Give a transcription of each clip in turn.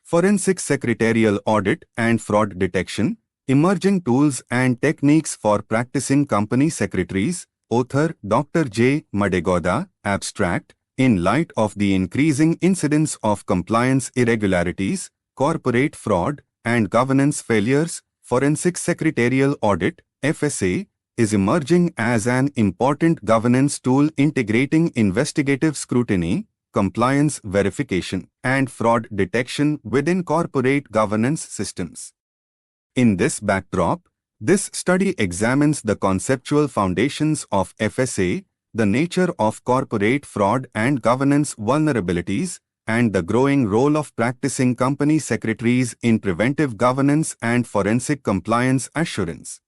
Forensic Secretarial Audit and Fraud Detection, Emerging Tools and Techniques for Practicing Company Secretaries, author Dr. J. Madegoda, abstract, in light of the increasing incidence of compliance irregularities, corporate fraud, and governance failures, Forensic Secretarial Audit, FSA, is emerging as an important governance tool integrating investigative scrutiny, compliance verification, and fraud detection within corporate governance systems. In this backdrop, this study examines the conceptual foundations of FSA, the nature of corporate fraud and governance vulnerabilities, and the growing role of practicing company secretaries in preventive governance and forensic compliance assurance.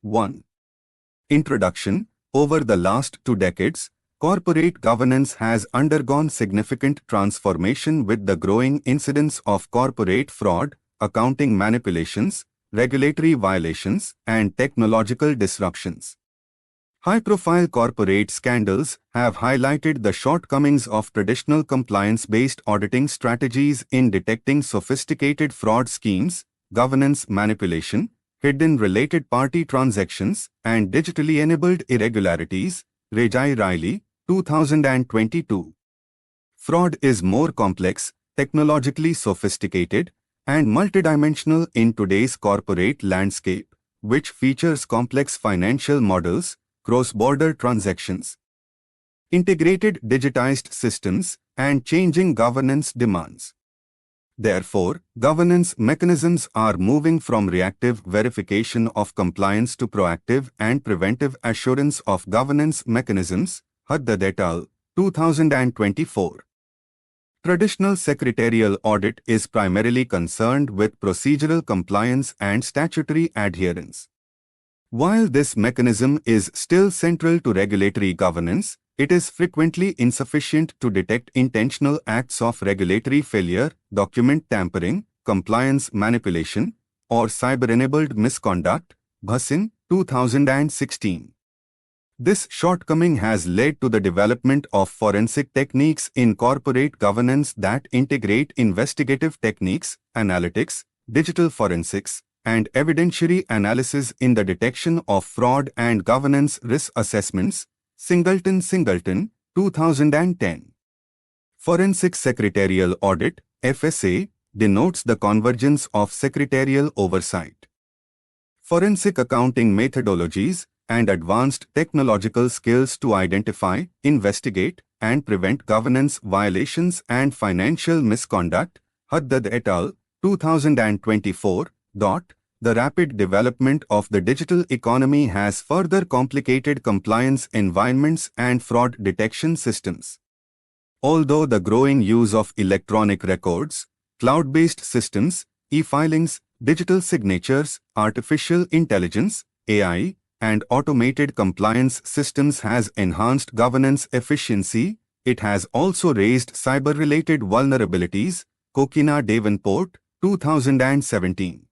1. Introduction. Over the last 2 decades, corporate governance has undergone significant transformation with the growing incidence of corporate fraud, accounting manipulations, regulatory violations, and technological disruptions. High-profile corporate scandals have highlighted the shortcomings of traditional compliance-based auditing strategies in detecting sophisticated fraud schemes, governance manipulation, hidden related party transactions, and digitally enabled irregularities. Rajai Riley, 2022. Fraud is more complex, technologically sophisticated, and multidimensional in today's corporate landscape, which features complex financial models, cross-border transactions, integrated digitized systems, and changing governance demands. Therefore, governance mechanisms are moving from reactive verification of compliance to proactive and preventive assurance of governance mechanisms. Haddad et al., 2024. Traditional secretarial audit is primarily concerned with procedural compliance and statutory adherence. While this mechanism is still central to regulatory governance, it is frequently insufficient to detect intentional acts of regulatory failure, document tampering, compliance manipulation, or cyber-enabled misconduct. Bhasin, 2016. This shortcoming has led to the development of forensic techniques in corporate governance that integrate investigative techniques, analytics, digital forensics, and evidentiary analysis in the detection of fraud and governance risk assessments. Singleton, 2010. Forensic Secretarial Audit, FSA, denotes the convergence of secretarial oversight, forensic accounting methodologies, and advanced technological skills to identify, investigate, and prevent governance violations and financial misconduct. Haddad et al., 2024. The rapid development of the digital economy has further complicated compliance environments and fraud detection systems. Although the growing use of electronic records, cloud-based systems, e-filings, digital signatures, artificial intelligence, AI, and automated compliance systems has enhanced governance efficiency, it has also raised cyber-related vulnerabilities. Kokina Davenport, 2017.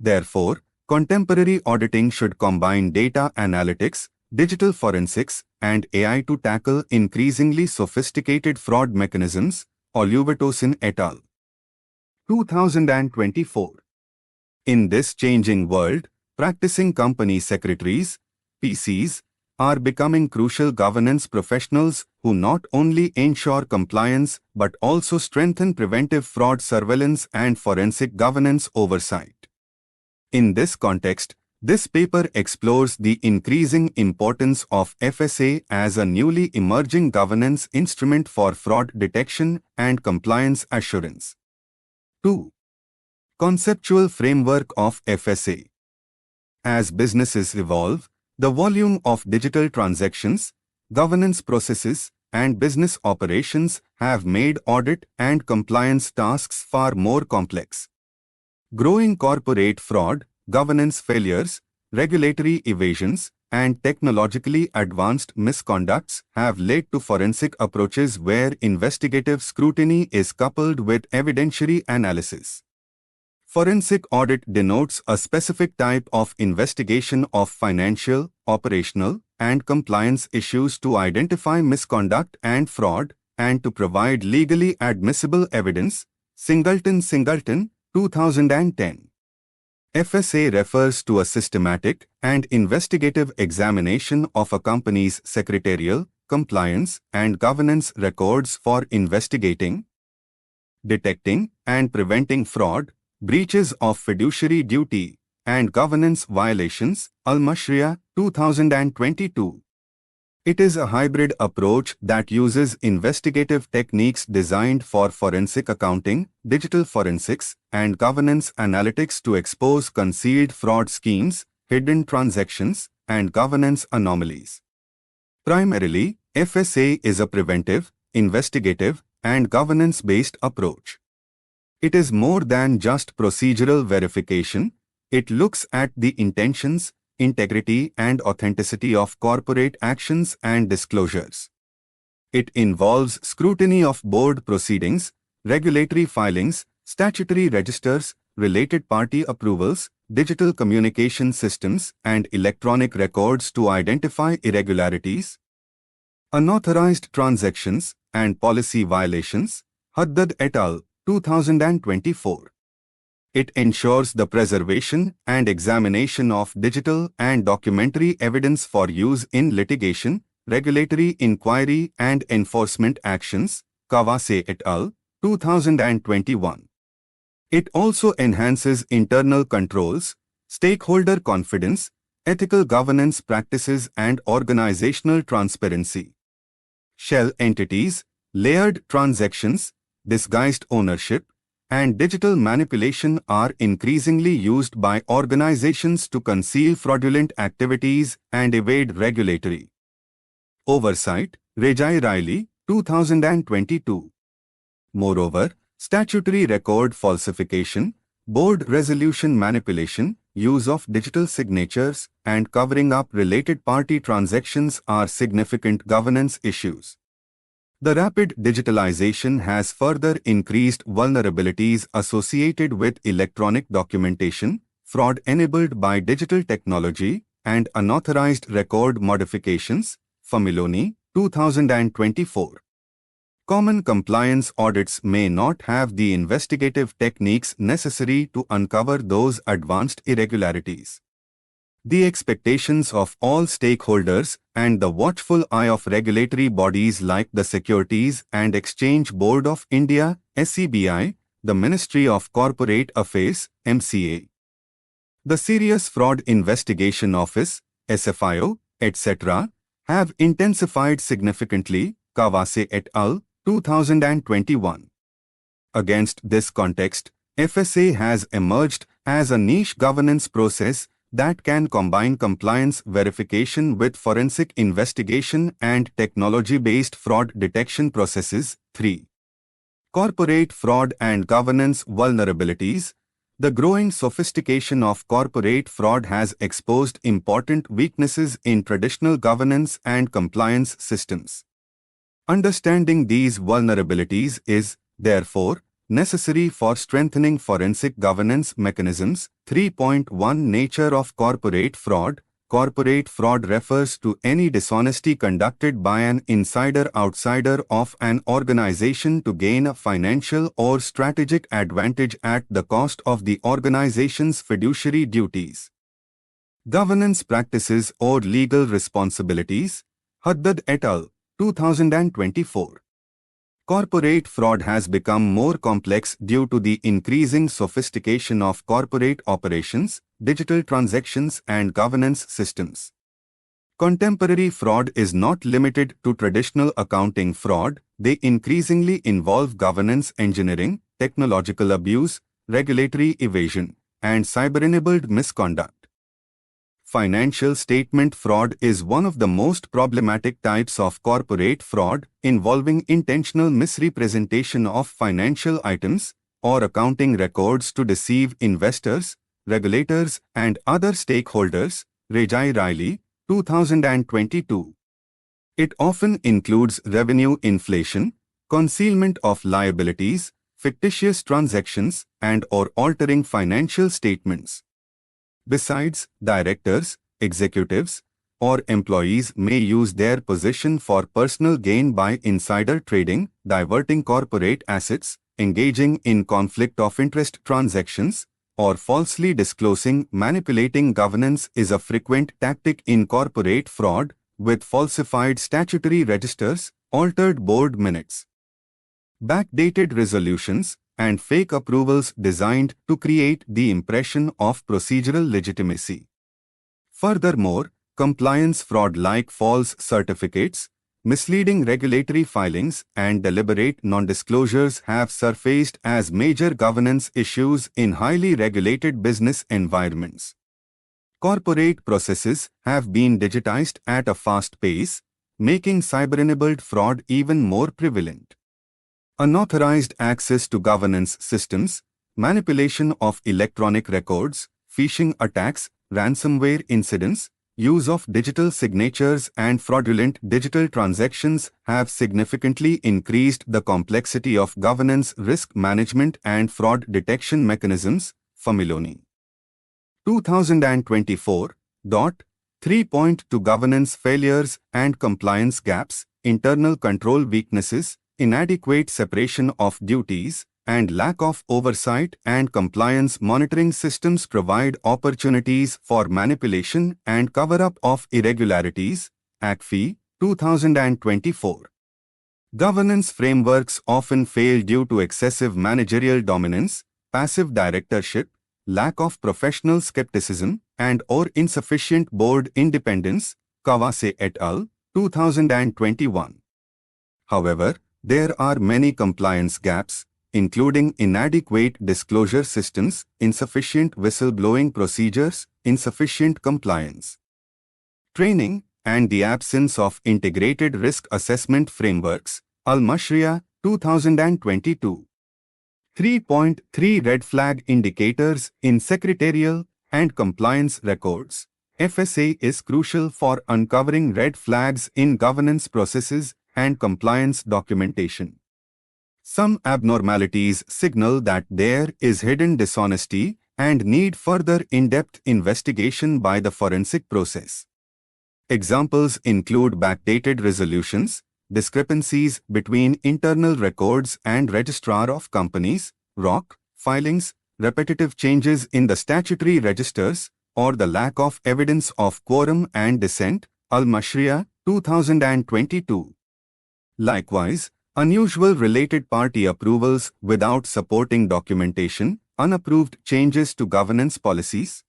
Therefore, contemporary auditing should combine data analytics, digital forensics, and AI to tackle increasingly sophisticated fraud mechanisms. Oluvatosin et al., 2024. In this changing world, practicing company secretaries, PCs, are becoming crucial governance professionals who not only ensure compliance but also strengthen preventive fraud surveillance and forensic governance oversight. In this context, this paper explores the increasing importance of FSA as a newly emerging governance instrument for fraud detection and compliance assurance. 2. Conceptual framework of FSA. As businesses evolve, the volume of digital transactions, governance processes, and business operations have made audit and compliance tasks far more complex. Growing corporate fraud, governance failures, regulatory evasions, and technologically advanced misconducts have led to forensic approaches where investigative scrutiny is coupled with evidentiary analysis. Forensic audit denotes a specific type of investigation of financial, operational, and compliance issues to identify misconduct and fraud, and to provide legally admissible evidence. Singleton, 2010. FSA refers to a systematic and investigative examination of a company's secretarial, compliance, and governance records for investigating, detecting, and preventing fraud, breaches of fiduciary duty, and governance violations. Al-Mashriya, 2022. It is a hybrid approach that uses investigative techniques designed for forensic accounting, digital forensics, and governance analytics to expose concealed fraud schemes, hidden transactions, and governance anomalies. Primarily, FSA is a preventive, investigative, and governance-based approach. It is more than just procedural verification. It looks at the intentions, integrity, and authenticity of corporate actions and disclosures. It involves scrutiny of board proceedings, regulatory filings, statutory registers, related party approvals, digital communication systems, and electronic records to identify irregularities, unauthorized transactions, and policy violations. Haddad et al., 2024. It ensures the preservation and examination of digital and documentary evidence for use in litigation, regulatory inquiry, and enforcement actions. Kawase et al., 2021. It also enhances internal controls, stakeholder confidence, ethical governance practices, and organizational transparency. Shell entities, layered transactions, disguised ownership, and digital manipulation are increasingly used by organizations to conceal fraudulent activities and evade regulatory oversight. Rejai Riley, 2022. Moreover, statutory record falsification, board resolution manipulation, use of digital signatures, and covering up related party transactions are significant governance issues. The rapid digitalization has further increased vulnerabilities associated with electronic documentation, fraud enabled by digital technology, and unauthorized record modifications. Familoni, 2024. Common compliance audits may not have the investigative techniques necessary to uncover those advanced irregularities. The expectations of all stakeholders and the watchful eye of regulatory bodies like the Securities and Exchange Board of India, SCBI, the Ministry of Corporate Affairs, MCA, the Serious Fraud Investigation Office, SFIO, etc., have intensified significantly. Kawase et al., 2021. Against this context, FSA has emerged as a niche governance process that can combine compliance verification with forensic investigation and technology-based fraud detection processes. 3. Corporate fraud and governance vulnerabilities. The growing sophistication of corporate fraud has exposed important weaknesses in traditional governance and compliance systems. Understanding these vulnerabilities is, therefore, necessary for strengthening forensic governance mechanisms. 3.1 Nature of corporate fraud. Corporate fraud refers to any dishonesty conducted by an insider-outsider of an organization to gain a financial or strategic advantage at the cost of the organization's fiduciary duties, governance practices, or legal responsibilities. Haddad et al., 2024. Corporate fraud has become more complex due to the increasing sophistication of corporate operations, digital transactions, and governance systems. Contemporary fraud is not limited to traditional accounting fraud. They increasingly involve governance engineering, technological abuse, regulatory evasion, and cyber-enabled misconduct. Financial statement fraud is one of the most problematic types of corporate fraud, involving intentional misrepresentation of financial items or accounting records to deceive investors, regulators, and other stakeholders. Rejai Riley, 2022. It often includes revenue inflation, concealment of liabilities, fictitious transactions, and/or altering financial statements. Besides, directors, executives, or employees may use their position for personal gain by insider trading, diverting corporate assets, engaging in conflict of interest transactions, or falsely disclosing, manipulating governance is a frequent tactic in corporate fraud, with falsified statutory registers, altered board minutes, backdated resolutions, and fake approvals designed to create the impression of procedural legitimacy. Furthermore, compliance fraud like false certificates, misleading regulatory filings, and deliberate non-disclosures have surfaced as major governance issues in highly regulated business environments. Corporate processes have been digitized at a fast pace, making cyber-enabled fraud even more prevalent. Unauthorized access to governance systems, manipulation of electronic records, phishing attacks, ransomware incidents, use of digital signatures and fraudulent digital transactions have significantly increased the complexity of governance risk management and fraud detection mechanisms. Familoni. 2024. 3.2 Governance failures and compliance gaps, internal control weaknesses, inadequate separation of duties, and lack of oversight and compliance monitoring systems provide opportunities for manipulation and cover-up of irregularities. ACFI, 2024. Governance frameworks often fail due to excessive managerial dominance, passive directorship, lack of professional skepticism, and/or insufficient board independence. Kawase et al., 2021. However, there are many compliance gaps, including inadequate disclosure systems, insufficient whistleblowing procedures, insufficient compliance training, and the absence of integrated risk assessment frameworks. Al-Mashriya, 2022. 3.3 Red flag indicators in secretarial and compliance records. FSA is crucial for uncovering red flags in governance processes and compliance documentation. Some abnormalities signal that there is hidden dishonesty and need further in-depth investigation by the forensic process. Examples include backdated resolutions, discrepancies between internal records and Registrar of Companies (ROC) filings, repetitive changes in the statutory registers, or the lack of evidence of quorum and dissent. Al-Mashriya, 2022. Likewise, unusual related party approvals without supporting documentation, unapproved changes to governance policies,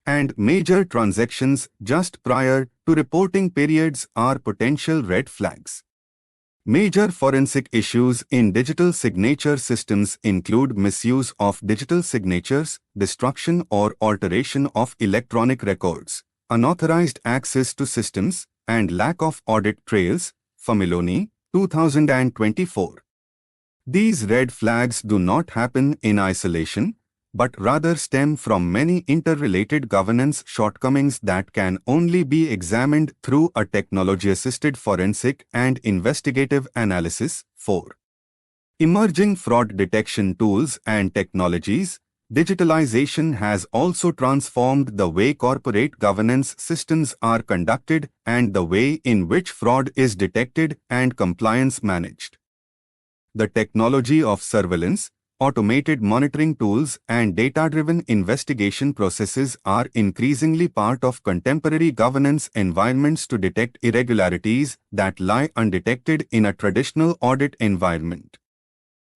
and major transactions just prior to reporting periods are potential red flags. Major forensic issues in digital signature systems include misuse of digital signatures, destruction or alteration of electronic records, unauthorized access to systems, and lack of audit trails. Familoni, 2024. These red flags do not happen in isolation, but rather stem from many interrelated governance shortcomings that can only be examined through a technology-assisted forensic and investigative analysis. 4. Emerging fraud detection tools and technologies. Digitalization has also transformed the way corporate governance systems are conducted and the way in which fraud is detected and compliance managed. The technology of surveillance, automated monitoring tools, and data-driven investigation processes are increasingly part of contemporary governance environments to detect irregularities that lie undetected in a traditional audit environment.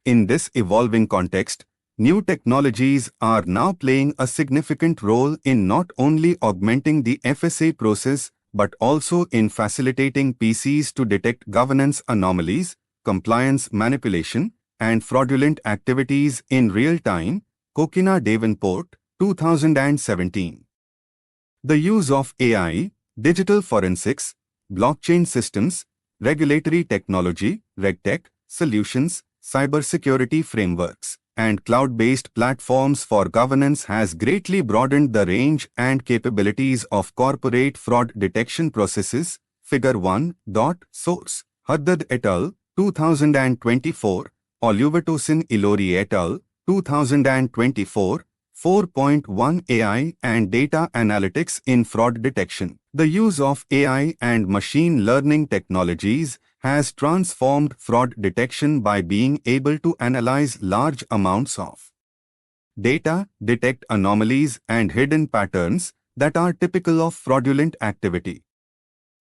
In this evolving context, new technologies are now playing a significant role in not only augmenting the FSA process but also in facilitating PCs to detect governance anomalies, compliance manipulation, and fraudulent activities in real time. Kokina Davenport, 2017. The use of AI, digital forensics, blockchain systems, regulatory technology, RegTech, solutions, cybersecurity frameworks, and cloud-based platforms for governance has greatly broadened the range and capabilities of corporate fraud detection processes. Figure 1. Source: Haddad et al., 2024, Oluvatosin Ilori et al., 2024, 4.1 AI and Data Analytics in Fraud Detection. The use of AI and machine learning technologies has transformed fraud detection by being able to analyze large amounts of data, detect anomalies and hidden patterns that are typical of fraudulent activity.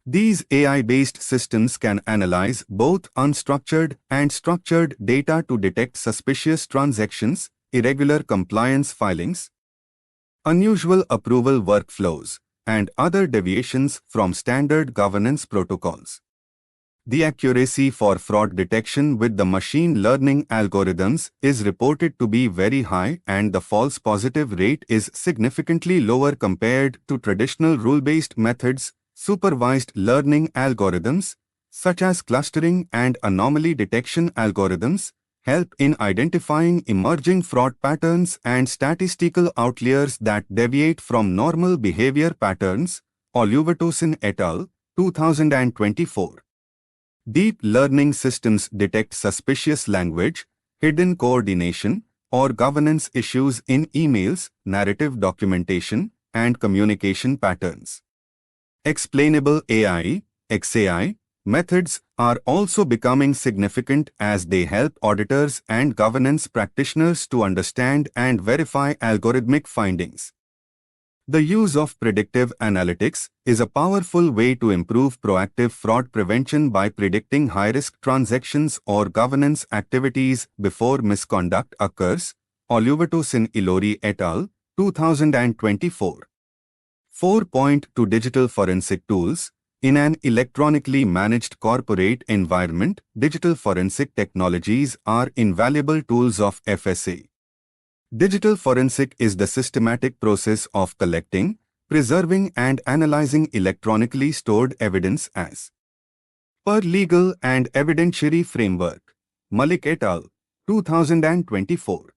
These AI-based systems can analyze both unstructured and structured data to detect suspicious transactions, irregular compliance filings, unusual approval workflows, and other deviations from standard governance protocols. The accuracy for fraud detection with the machine learning algorithms is reported to be very high, and the false positive rate is significantly lower compared to traditional rule-based methods. Supervised learning algorithms, such as clustering and anomaly detection algorithms, help in identifying emerging fraud patterns and statistical outliers that deviate from normal behavior patterns. Oluwatosin et al., 2024. Deep learning systems detect suspicious language, hidden coordination, or governance issues in emails, narrative documentation, and communication patterns. Explainable AI, XAI, methods are also becoming significant as they help auditors and governance practitioners to understand and verify algorithmic findings. The use of predictive analytics is a powerful way to improve proactive fraud prevention by predicting high-risk transactions or governance activities before misconduct occurs. Oluwatosin Ilori et al., 2024. 4.2 Digital forensic tools. In an electronically managed corporate environment, digital forensic technologies are invaluable tools of FSA. Digital forensic is the systematic process of collecting, preserving and analyzing electronically stored evidence as per legal and evidentiary framework. Malik et al., 2024.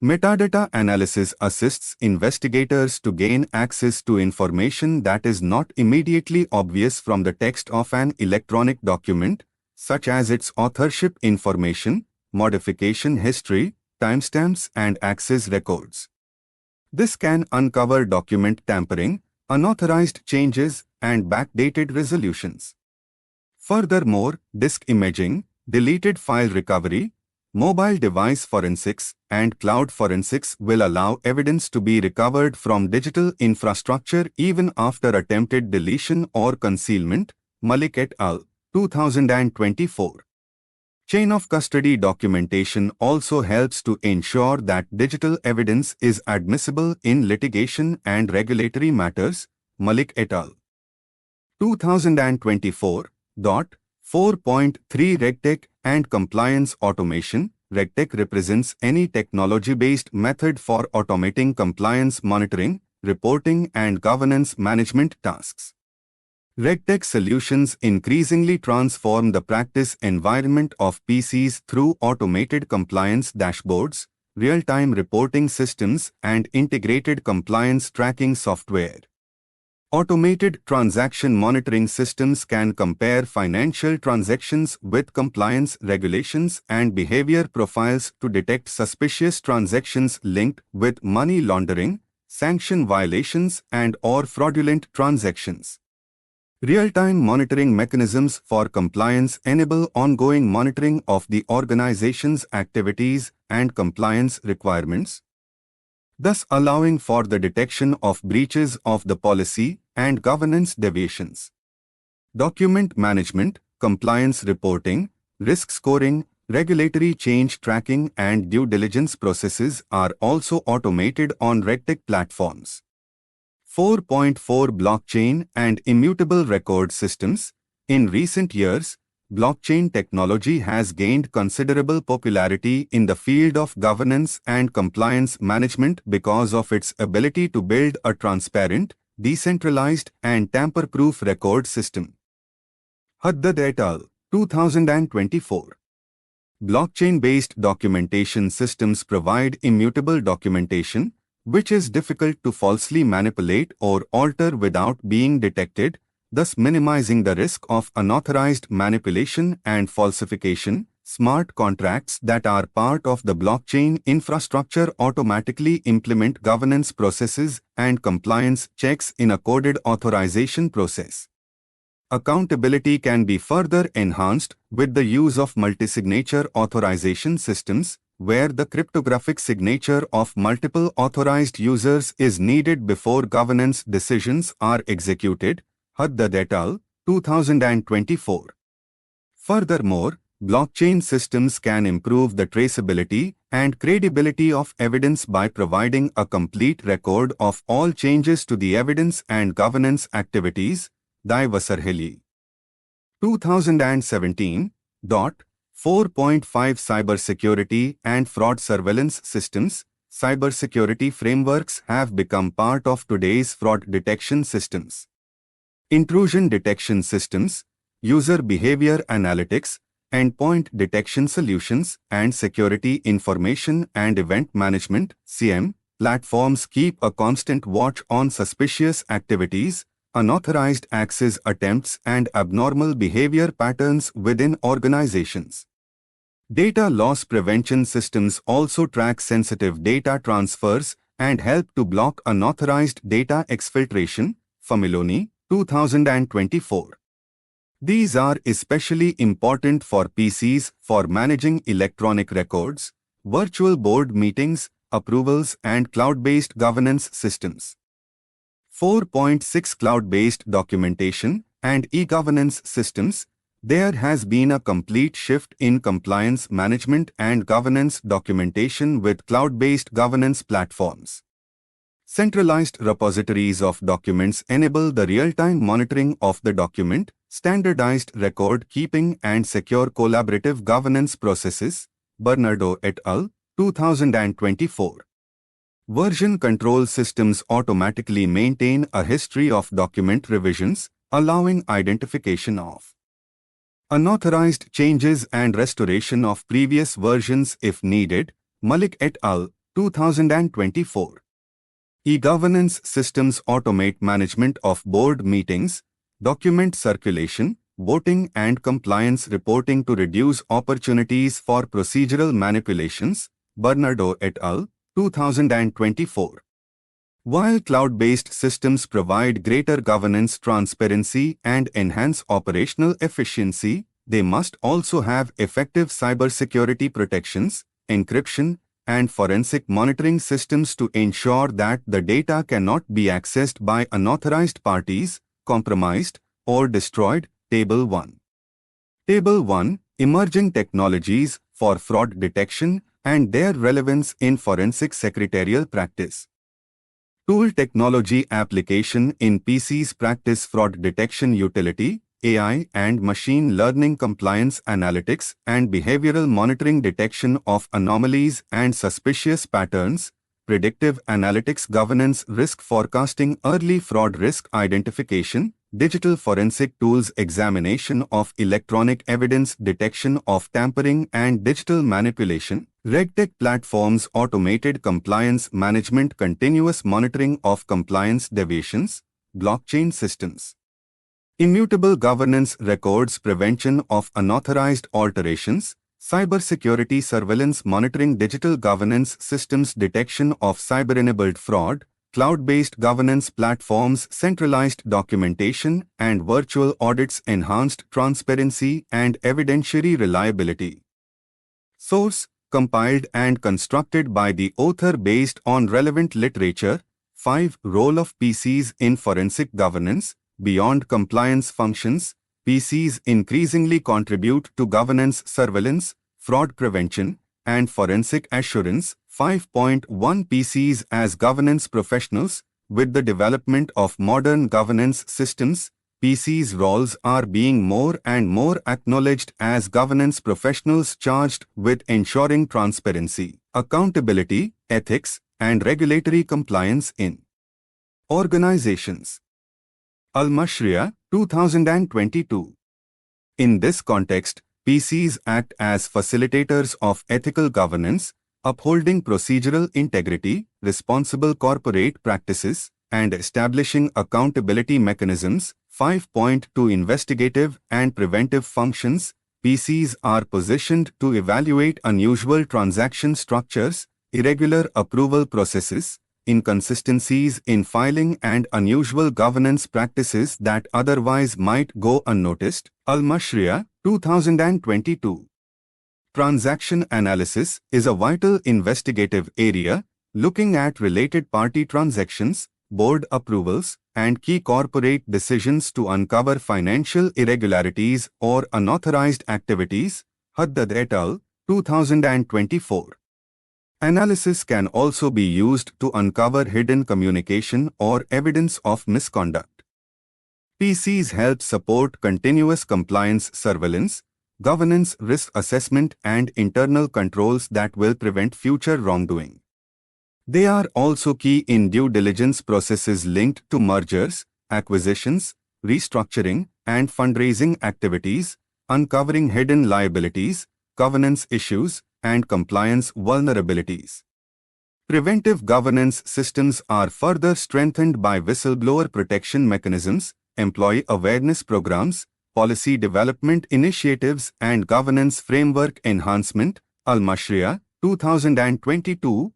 Metadata analysis assists investigators to gain access to information that is not immediately obvious from the text of an electronic document, such as its authorship information, modification history, timestamps and access records. This can uncover document tampering, unauthorized changes, and backdated resolutions. Furthermore, disk imaging, deleted file recovery, mobile device forensics, and cloud forensics will allow evidence to be recovered from digital infrastructure even after attempted deletion or concealment. Malik et al., 2024. Chain of custody documentation also helps to ensure that digital evidence is admissible in litigation and regulatory matters. Malik et al., 2024. 4.3 RegTech and Compliance Automation. RegTech represents any technology-based method for automating compliance monitoring, reporting and governance management tasks. RegTech solutions increasingly transform the practice environment of PCs through automated compliance dashboards, real-time reporting systems, and integrated compliance tracking software. Automated transaction monitoring systems can compare financial transactions with compliance regulations and behavior profiles to detect suspicious transactions linked with money laundering, sanction violations, and/or fraudulent transactions. Real-time monitoring mechanisms for compliance enable ongoing monitoring of the organization's activities and compliance requirements, thus allowing for the detection of breaches of the policy and governance deviations. Document management, compliance reporting, risk scoring, regulatory change tracking and due diligence processes are also automated on RegTech platforms. 4.4 Blockchain and Immutable Record Systems. In recent years, blockchain technology has gained considerable popularity in the field of governance and compliance management because of its ability to build a transparent, decentralized, and tamper-proof record system. Haddad et al., 2024. Blockchain-based documentation systems provide immutable documentation, which is difficult to falsely manipulate or alter without being detected, thus minimizing the risk of unauthorized manipulation and falsification. Smart contracts that are part of the blockchain infrastructure automatically implement governance processes and compliance checks in a coded authorization process. Accountability can be further enhanced with the use of multi-signature authorization systems, where the cryptographic signature of multiple authorized users is needed before governance decisions are executed. Haddad et al., 2024. Furthermore, blockchain systems can improve the traceability and credibility of evidence by providing a complete record of all changes to the evidence and governance activities. Vasarhelyi, 2017. 4.5 Cybersecurity and fraud surveillance systems. Cybersecurity frameworks have become part of today's fraud detection systems. Intrusion detection systems, user behavior analytics, endpoint detection solutions, and security information and event management (CM) platforms keep a constant watch on suspicious activities, unauthorized access attempts, and abnormal behavior patterns within organizations. Data loss prevention systems also track sensitive data transfers and help to block unauthorized data exfiltration. Familoni, 2024. These are especially important for PCs for managing electronic records, virtual board meetings, approvals, and cloud-based governance systems. 4.6 Cloud-based documentation and e-governance systems. There has been a complete shift in compliance management and governance documentation with cloud-based governance platforms. Centralized repositories of documents enable the real-time monitoring of the document, standardized record keeping, and secure collaborative governance processes. Bernardo et al., 2024. Version control systems automatically maintain a history of document revisions, allowing identification of unauthorized changes and restoration of previous versions if needed. Malik et al., 2024. E-governance systems automate management of board meetings, document circulation, voting, and compliance reporting to reduce opportunities for procedural manipulations. Bernardo et al., 2024. While cloud-based systems provide greater governance transparency and enhance operational efficiency, they must also have effective cybersecurity protections, encryption, and forensic monitoring systems to ensure that the data cannot be accessed by unauthorized parties, compromised, or destroyed. Table 1. Table 1. Emerging technologies for fraud detection and their relevance in forensic secretarial practice. Tool technology application in PCs practice fraud detection utility, AI and machine learning compliance analytics and behavioral monitoring detection of anomalies and suspicious patterns, predictive analytics governance risk forecasting early fraud risk identification, digital forensic tools examination of electronic evidence detection of tampering and digital manipulation, RegTech platforms automated compliance management continuous monitoring of compliance deviations, blockchain systems. Immutable governance records prevention of unauthorized alterations, cybersecurity surveillance monitoring digital governance systems detection of cyber-enabled fraud, cloud-based governance platforms centralized documentation and virtual audits enhanced transparency and evidentiary reliability. Source: compiled and constructed by the author based on relevant literature. 5. Role of PCs in forensic governance. Beyond compliance functions, PCs increasingly contribute to governance surveillance, fraud prevention, and forensic assurance. 5.1 PCs as governance professionals. With the development of modern governance systems, PCs' roles are being more and more acknowledged as governance professionals charged with ensuring transparency, accountability, ethics, and regulatory compliance in organizations. Al-Mashriya, 2022. In this context, PCs act as facilitators of ethical governance, upholding procedural integrity, responsible corporate practices, and establishing accountability mechanisms. 5.2 Investigative and preventive functions. PCs are positioned to evaluate unusual transaction structures, irregular approval processes, inconsistencies in filing and unusual governance practices that otherwise might go unnoticed. Al-Mashriya, 2022. Transaction analysis is a vital investigative area, looking at related party transactions, board approvals, and key corporate decisions to uncover financial irregularities or unauthorized activities. Haddad et al., 2024. Analysis can also be used to uncover hidden communication or evidence of misconduct. PCs help support continuous compliance surveillance, governance risk assessment and internal controls that will prevent future wrongdoing. They are also key in due diligence processes linked to mergers, acquisitions, restructuring, and fundraising activities, uncovering hidden liabilities, governance issues, and compliance vulnerabilities. Preventive governance systems are further strengthened by whistleblower protection mechanisms, employee awareness programs, policy development initiatives, and governance framework enhancement. Al-Mashriya, 2022.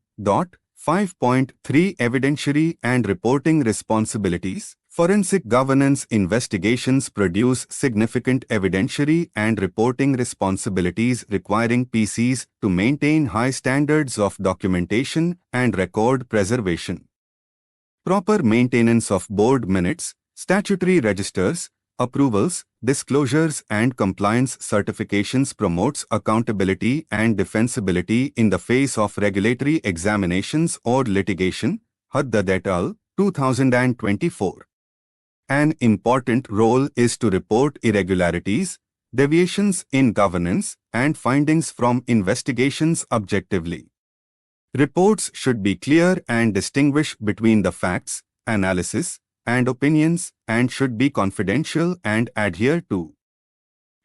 5.3 Evidentiary and Reporting Responsibilities. Forensic governance investigations produce significant evidentiary and reporting responsibilities requiring PCs to maintain high standards of documentation and record preservation. Proper maintenance of board minutes, statutory registers, approvals, disclosures and compliance certifications promotes accountability and defensibility in the face of regulatory examinations or litigation. Haddad et al., 2024. An important role is to report irregularities, deviations in governance, and findings from investigations objectively. Reports should be clear and distinguish between the facts, analysis, and opinions, and should be confidential and adhere to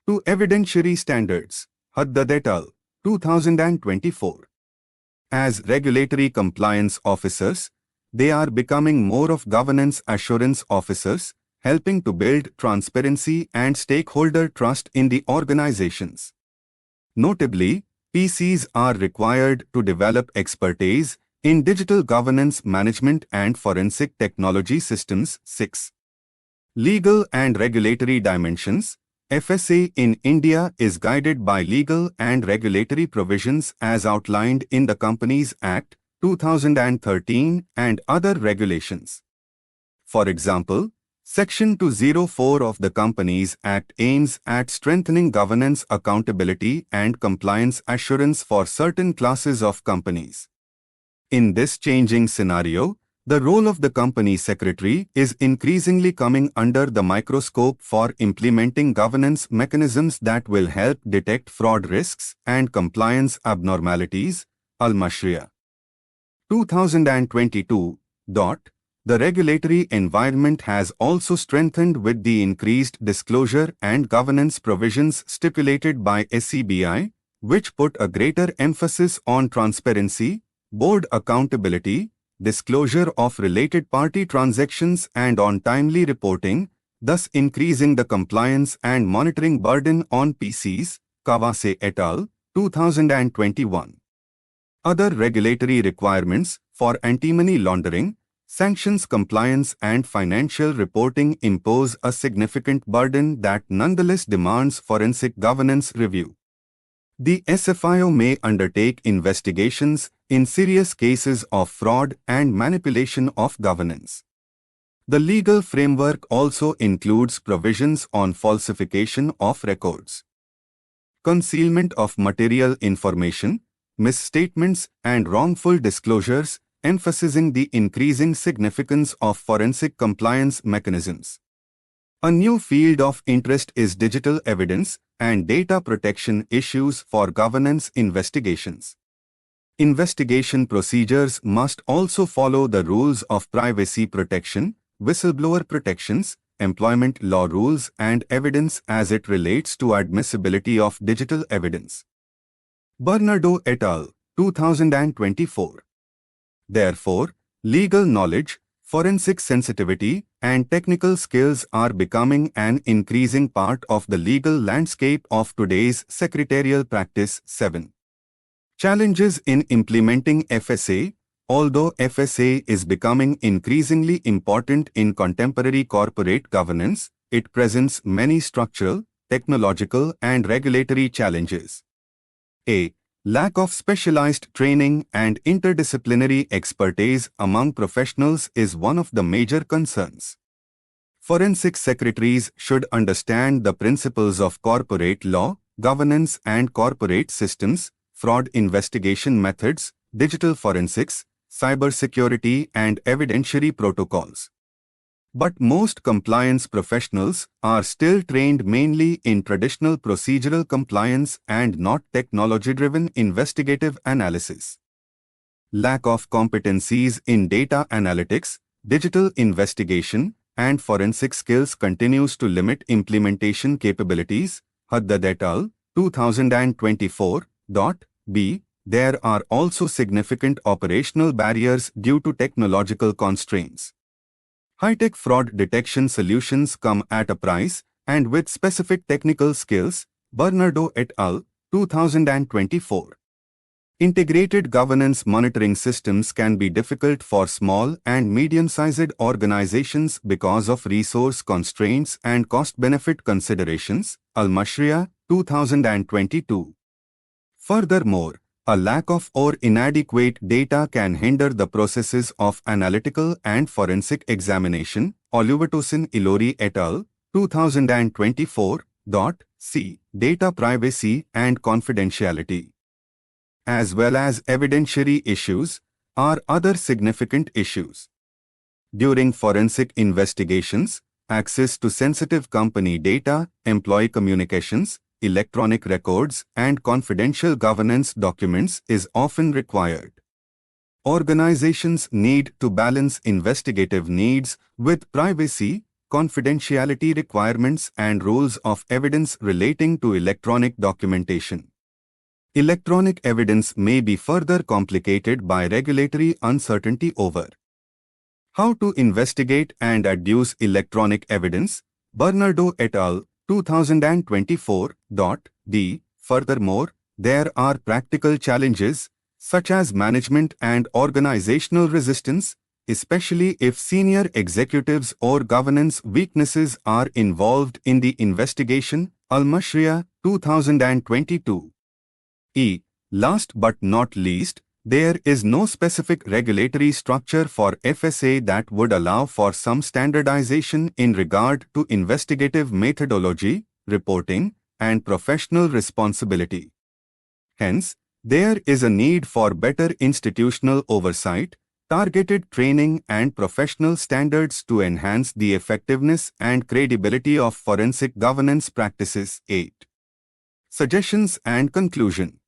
evidentiary standards. Haddad et al., 2024. As regulatory compliance officers, they are becoming more of governance assurance officers, helping to build transparency and stakeholder trust in the organizations. Notably, PCs are required to develop expertise in digital governance management and forensic technology systems. 6. Legal and regulatory dimensions. FSA in India is guided by legal and regulatory provisions as outlined in the Companies Act, 2013 and other regulations. For example, Section 204 of the Companies Act aims at strengthening governance accountability and compliance assurance for certain classes of companies. In this changing scenario, the role of the company secretary is increasingly coming under the microscope for implementing governance mechanisms that will help detect fraud risks and compliance abnormalities. Al-Mashriya, 2022. The regulatory environment has also strengthened with the increased disclosure and governance provisions stipulated by SCBI, which put a greater emphasis on transparency, board accountability, disclosure of related party transactions and on timely reporting, thus increasing the compliance and monitoring burden on PCs. Kawase et al., 2021. Other regulatory requirements for anti-money laundering, sanctions compliance and financial reporting impose a significant burden that nonetheless demands forensic governance review. The SFIO may undertake investigations in serious cases of fraud and manipulation of governance. The legal framework also includes provisions on falsification of records, concealment of material information, misstatements and wrongful disclosures, emphasizing the increasing significance of forensic compliance mechanisms. A new field of interest is digital evidence and data protection issues for governance investigations. Investigation procedures must also follow the rules of privacy protection, whistleblower protections, employment law rules, and evidence as it relates to admissibility of digital evidence. Bernardo et al., 2024. Therefore, legal knowledge, forensic sensitivity, and technical skills are becoming an increasing part of the legal landscape of today's secretarial practice. 7. Challenges in implementing FSA. Although FSA is becoming increasingly important in contemporary corporate governance, it presents many structural, technological, and regulatory challenges. A. Lack of specialized training and interdisciplinary expertise among professionals is one of the major concerns. Forensic secretaries should understand the principles of corporate law, governance and corporate systems, fraud investigation methods, digital forensics, cybersecurity and evidentiary protocols. But most compliance professionals are still trained mainly in traditional procedural compliance and not technology-driven investigative analysis. Lack of competencies in data analytics, digital investigation, and forensic skills continues to limit implementation capabilities. Haddad et al. 2024. B. There are also significant operational barriers due to technological constraints. High-tech fraud detection solutions come at a price, and with specific technical skills. Bernardo et al. 2024. Integrated governance monitoring systems can be difficult for small and medium-sized organizations because of resource constraints and cost-benefit considerations. Al-Mashriya, 2022. Furthermore, a lack of or inadequate data can hinder the processes of analytical and forensic examination. Oluvatosin Ilori et al. 2024. C. Data privacy and confidentiality, as well as evidentiary issues, are other significant issues. During forensic investigations, access to sensitive company data, employee communications, electronic records, and confidential governance documents is often required. Organizations need to balance investigative needs with privacy, confidentiality requirements, and rules of evidence relating to electronic documentation. Electronic evidence may be further complicated by regulatory uncertainty over how to investigate and adduce electronic evidence. Bernardo et al. 2024. D. Furthermore, there are practical challenges, such as management and organizational resistance, especially if senior executives or governance weaknesses are involved in the investigation. Al-Mashriya, 2022. Last but not least, there is no specific regulatory structure for FSA that would allow for some standardization in regard to investigative methodology, reporting, and professional responsibility. Hence, there is a need for better institutional oversight, targeted training, and professional standards to enhance the effectiveness and credibility of forensic governance practices. 8. Suggestions and conclusion.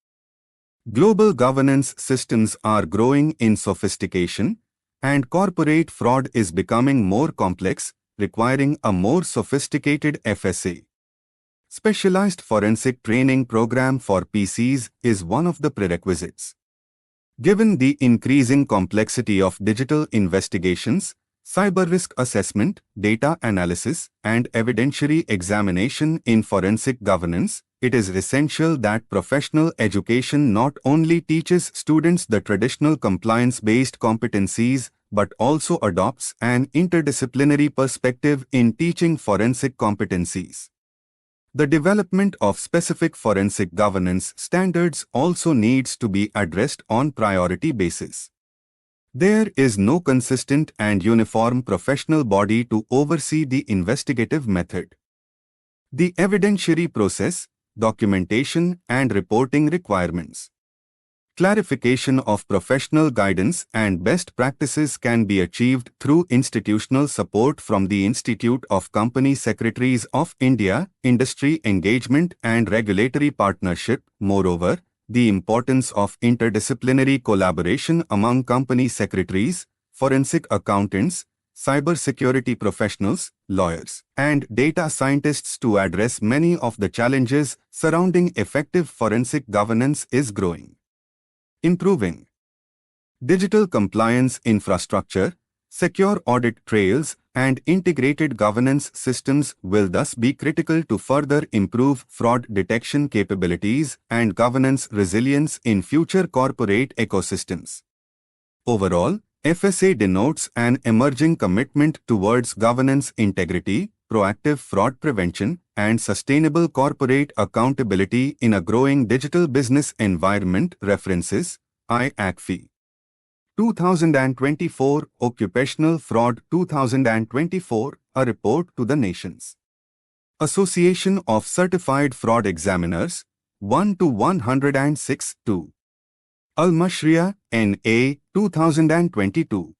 Global governance systems are growing in sophistication, and corporate fraud is becoming more complex, requiring a more sophisticated FSA. Specialized forensic training program for PCs is one of the prerequisites. Given the increasing complexity of digital investigations, cyber risk assessment, data analysis, and evidentiary examination in forensic governance, it is essential that professional education not only teaches students the traditional compliance-based competencies but also adopts an interdisciplinary perspective in teaching forensic competencies. The development of specific forensic governance standards also needs to be addressed on priority basis. There is no consistent and uniform professional body to oversee the investigative method, the evidentiary process, documentation, and reporting requirements. Clarification of professional guidance and best practices can be achieved through institutional support from the Institute of Company Secretaries of India, industry engagement, and regulatory partnership. Moreover, the importance of interdisciplinary collaboration among company secretaries, forensic accountants, cybersecurity professionals, lawyers, and data scientists to address many of the challenges surrounding effective forensic governance is growing. Improving digital compliance infrastructure, secure audit trails, and integrated governance systems will thus be critical to further improve fraud detection capabilities and governance resilience in future corporate ecosystems. Overall, FSA denotes an emerging commitment towards governance integrity, proactive fraud prevention, and sustainable corporate accountability in a growing digital business environment. References: IACFI 2024 Occupational Fraud 2024, a report to the nations. Association of Certified Fraud Examiners 1 to 106 2. Al-Mashriya, N.A. 2022.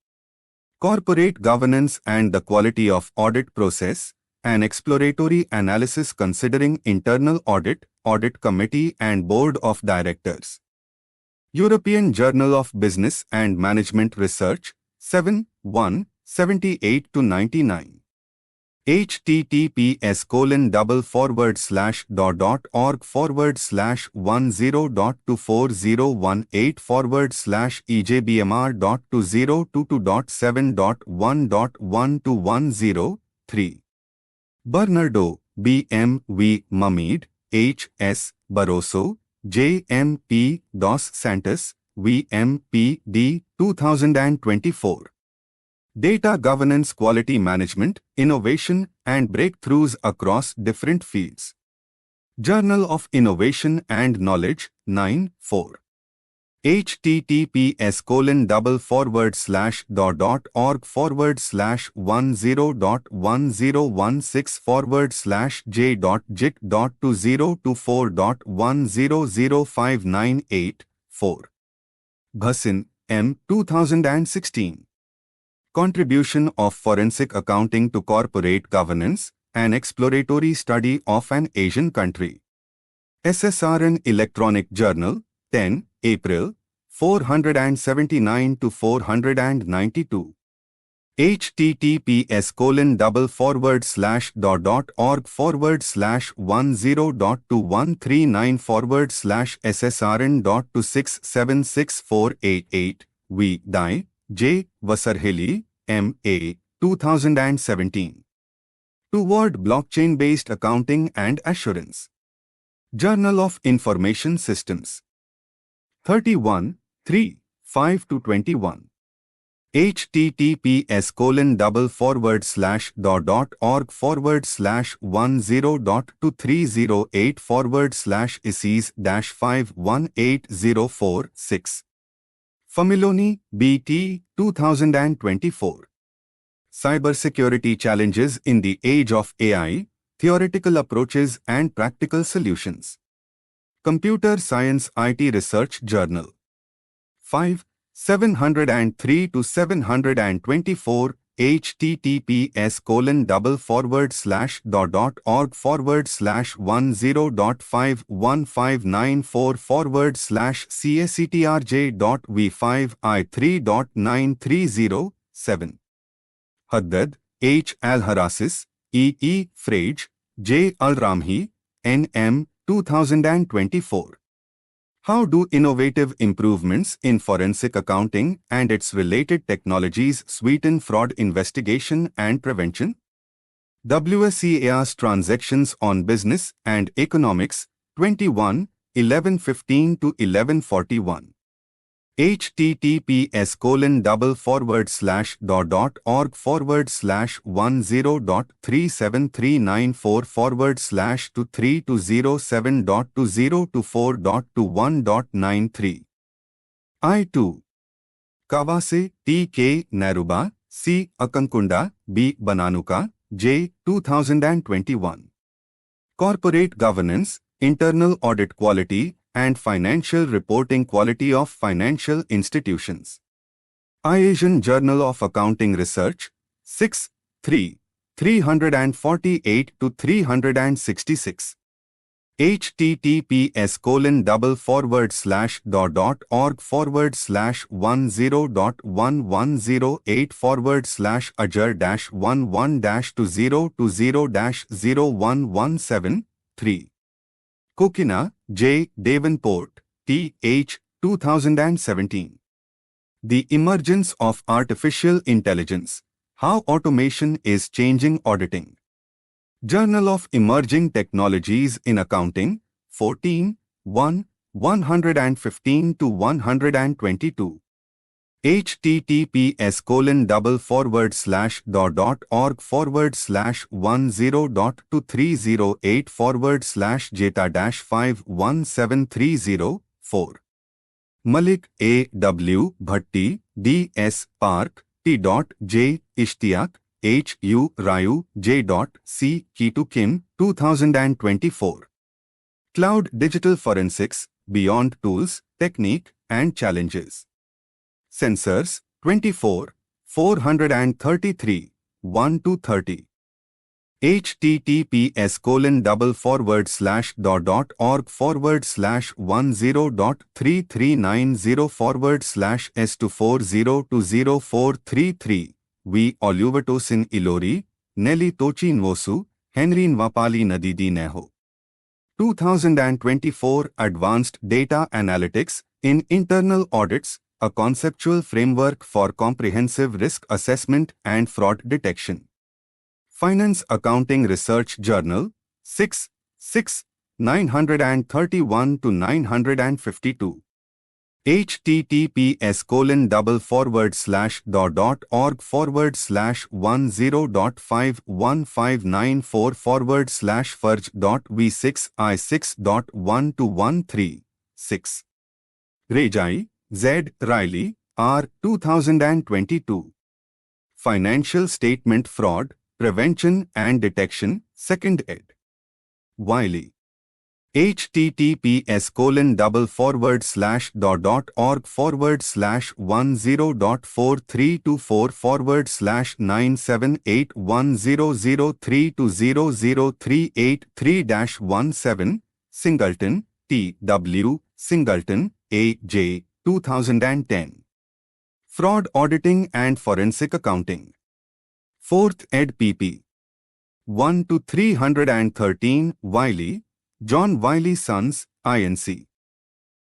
Corporate Governance and the Quality of Audit Process, an exploratory analysis considering internal audit, audit committee and board of directors. European Journal of Business and Management Research, 7, 1, 78-99. https://.org/10.2018/2022.7.1.1-103. Bernardo, B. M. V. Mamid, H. S. Barroso, J. M. P. Dos Santos, V. M. P. D. 2024. Data Governance Quality Management, Innovation and Breakthroughs Across Different Fields. Journal of Innovation and Knowledge, 9, 4. https://.org/1016/j.jit.2024.100598 4. Bhasin, M. 2016. Contribution of Forensic Accounting to Corporate Governance, an exploratory study of an Asian country. SSRN Electronic Journal, 10 April, 479-492. https://.org/10.2139/SSRN.2676488. V. Dai, J. Vasarheli, M. A. 2017. Toward Blockchain-Based Accounting and Assurance. Journal of Information Systems. 31, 3, 5-21. https://.org/102308/ISIS-51804-6. Familoni, B. T. 2024. Cybersecurity Challenges in the Age of AI, Theoretical Approaches and Practical Solutions. Computer Science IT Research Journal. 5, 703-724. https://.org/105594/CSETRJ.V5I3.930-7. Haddad, H. Al-Harasis, E. E. Frage, J. Al-Ramhi, N. M. 2024. How do innovative improvements in forensic accounting and its related technologies sweeten fraud investigation and prevention? WSEA's Transactions on Business and Economics, 21, 1115-1141. https://.org/10.373944/23207.2024.21.93. I2. Kawase, T. K. Naruba, C. Akankunda, B. Bananuka, J. 2021. Corporate Governance, Internal Audit Quality, and Financial Reporting Quality of Financial Institutions. Asian Journal of Accounting Research, 6, 3, 348-366. https://.org/10.1108/AJR-11-2020-0117-3. Kokina, J. Davenport, T. H. 2017. The Emergence of Artificial Intelligence: How Automation is Changing Auditing. Journal of Emerging Technologies in Accounting, 14, 1, 115-122. https://.org/10.23084/jeta-51730-4 Malik A. W. Bhatti, D. S. Park, T. J. Ishtiaq, H. U. Rayu, J. C. Kitu Kim, 2024. Cloud Digital Forensics, Beyond Tools, Technique, and Challenges. Sensors, 24, 433, 1-30. https://.org/103390/s240204333 V. Oluvatosin Ilori, Nelly Tochi Nwosu, Henry Nwapali Nadidi Neho. 2024 Advanced Data Analytics in Internal Audits, a conceptual framework for comprehensive risk assessment and fraud detection. Finance Accounting Research Journal, 6, 931-952. https://.org/10.51594/farge.v6i6.1-213. 6. Z. Riley, R. 2022. Financial Statement Fraud, Prevention and Detection, 2nd ed. Wiley. https://.org/10.4324/9781003200338-3-17 Singleton, T. W. Singleton, A. J. 2010. Fraud Auditing and Forensic Accounting. 4th ed. pp. 1-313 Wiley, John Wiley Sons, Inc.